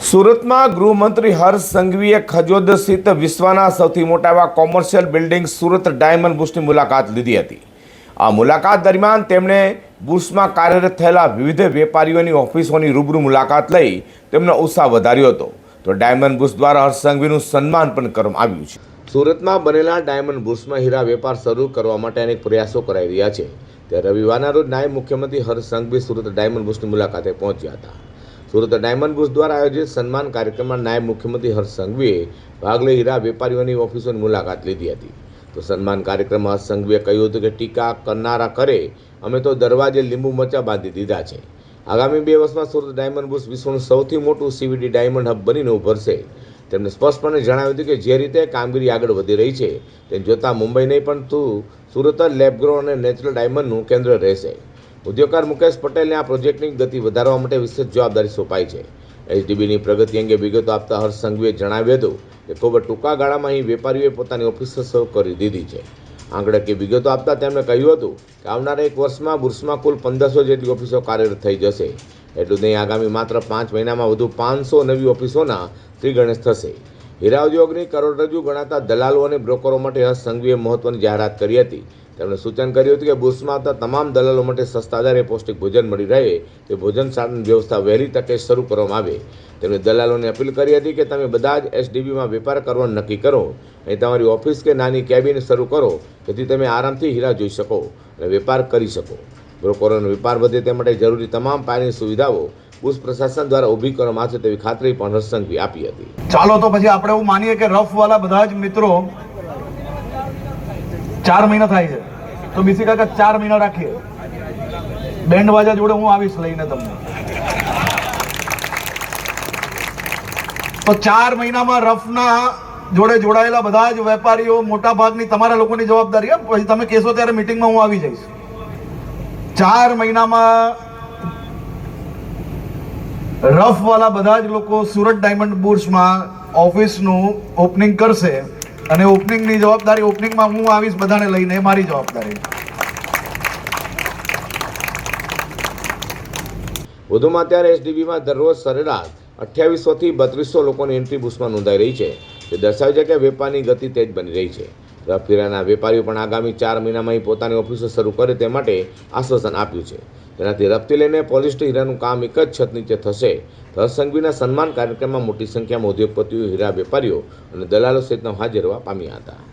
સુરતમાં ગૃહમંત્રી હર્ષ સંઘવીએ ખજોદ સ્થિત વિશ્વના સૌથી મોટા એવા કોમર્શિયલ બિલ્ડિંગ સુરત ડાયમંડ બુર્સની મુલાકાત લીધી હતી। આ મુલાકાત દરમિયાન તેમણે બુર્સમાં કાર્યરત થયેલા વિવિધ વેપારીઓની ઓફિસોની રૂબરૂ મુલાકાત લઈ તેમનો ઉત્સાહ વધાર્યો હતો। તો ડાયમંડ બુર્સ દ્વારા હર્ષ સંઘવીનું સન્માન પણ કરવામાં આવ્યું છે। સુરતમાં બનેલા ડાયમંડ બુર્સમાં હીરા વેપાર શરૂ કરવા માટે અનેક પ્રયાસો કરાઈ રહ્યા છે। ત્યારે રવિવારના રોજ નાયબ મુખ્યમંત્રી હર્ષ સંઘવી સુરત ડાયમંડ બુર્સની મુલાકાતે પહોંચ્યા હતા। સુરત ડાયમંડ બુર્સ દ્વારા આયોજિત સન્માન કાર્યક્રમમાં નાયબ મુખ્યમંત્રી હર્ષ સંઘવીએ ભાગ લઈ હીરા વેપારીઓની ઓફિસોની મુલાકાત લીધી હતી। તો સન્માન કાર્યક્રમમાં હર્ષ સંઘવીએ કહ્યું હતું કે ટીકા કરનારા કરે, અમે તો દરવાજે લીંબુ મરચા બાંધી દીધા છે। આગામી 2 વર્ષમાં સુરત ડાયમંડ બુર્સ વિશ્વનું સૌથી મોટું CVD ડાયમંડ હબ બનીને ઉભરશે। તેમણે સ્પષ્ટપણે જણાવ્યું હતું કે જે રીતે કામગીરી આગળ વધી રહી છે તે જોતાં મુંબઈ નહીં પરંતુ સુરત જ લેબગ્રો અને નેચરલ ડાયમંડનું કેન્દ્ર રહેશે। ઉદ્યોગકાર મુકેશ પટેલને આ પ્રોજેક્ટની ગતિ વધારવા માટે વિશેષ જવાબદારી સોંપાઈ છે। HDBની પ્રગતિ અંગે વિગતો આપતા હર્ષ સંઘવીએ જણાવ્યું હતું કે ખૂબ ટૂંકા ગાળામાં અહીં વેપારીઓએ પોતાની ઓફિસો શરૂ કરી દીધી છે। આંકડાકીય વિગતો આપતા તેમણે કહ્યું હતું કે આવનારા 1 વર્ષમાં બુર્સમાં કુલ 1500 જેટલી ઓફિસો કાર્યરત થઈ જશે। એટલું જ નહીં, આગામી માત્ર 5 મહિનામાં વધુ 500 નવી ઓફિસોના શ્રીગણેશ થશે। હીરા ઉદ્યોગની કરોડરજ્જુ ગણાતા દલાલો અને બ્રોકરો માટે હર્ષ સંઘવીએ મહત્વની જાહેરાત કરી હતી। તેમણે સૂચન કર્યું હતું કે બુર્સમાં આવતા તમામ દલાલો માટે સસ્તા દરે પૌષ્ટિક ભોજન મળી રહે તે ભોજનશાળાની વ્યવસ્થા વહેલી તકે શરૂ કરવામાં આવે। તેમણે દલાલોને અપીલ કરી હતી કે તમે બધા જ HDBમાં વેપાર કરવાનું નક્કી કરો, અહીં તમારી ઓફિસ કે નાની કેબિન શરૂ કરો જેથી તમે આરામથી હીરા જોઈ શકો અને વેપાર કરી શકો। બ્રોકરોનો વેપાર વધે તે માટે જરૂરી તમામ પાયાની સુવિધાઓ બુર્સ પ્રશાસન દ્વારા ઊભી કરવામાં આવશે તેવી ખાતરી પણ હર્ષ સંઘવી આપી હતી। ચાલો તો પછી આપણે એવું માનીએ કે રફ વાળા બધા જ મિત્રો 4 મહિના થાય છે તો બીસી કાકા 4 મહિના રાખીએ, બેન્ડ વાજા જોડે હું આવીશ લઈને તમને। તો 4 મહિનામાં રફના જોડે જોડાયેલા બધા જ વેપારીઓ મોટા ભાગની તમારા લોકોની જવાબદારી, પછી તમે કહેશો ત્યારે મીટિંગમાં હું આવી જઈશ। 4 મહિનામાં રફ વાળા બધા જ લોકો સુરત ડાયમંડ બુર્સમાં ઓફિસનું ઓપનિંગ કરશે અને ઓપનિંગની જવાબદારી ઓપનિંગમાં હું આવીશ બધાને લઈને, મારી જવાબદારી। વધુમાં અત્યારે HDBમાં દરરોજ સરેરાશ 2800 થી 3200 લોકોની એન્ટ્રી બુર્સમાં નોંધાઈ રહી છે। તે દર્શાવે છે કે વેપારની ગતિ તેજ બની રહી છે। રફ હીરાના વેપારીઓ પણ આગામી 4 મહિનામાં અહીં પોતાની ઓફિસો શરૂ કરે તે માટે આશ્વાસન આપ્યું છે। તેનાથી રફથી લઈને પોલિશ્ડ હીરાનું કામ એક જ છત નીચે થશે। હર્ષ સંઘવીના સન્માન કાર્યક્રમમાં મોટી સંખ્યામાં ઉદ્યોગપતિઓ, હીરા વેપારીઓ અને દલાલો સહિતના હાજર રહેવા પામ્યા હતા।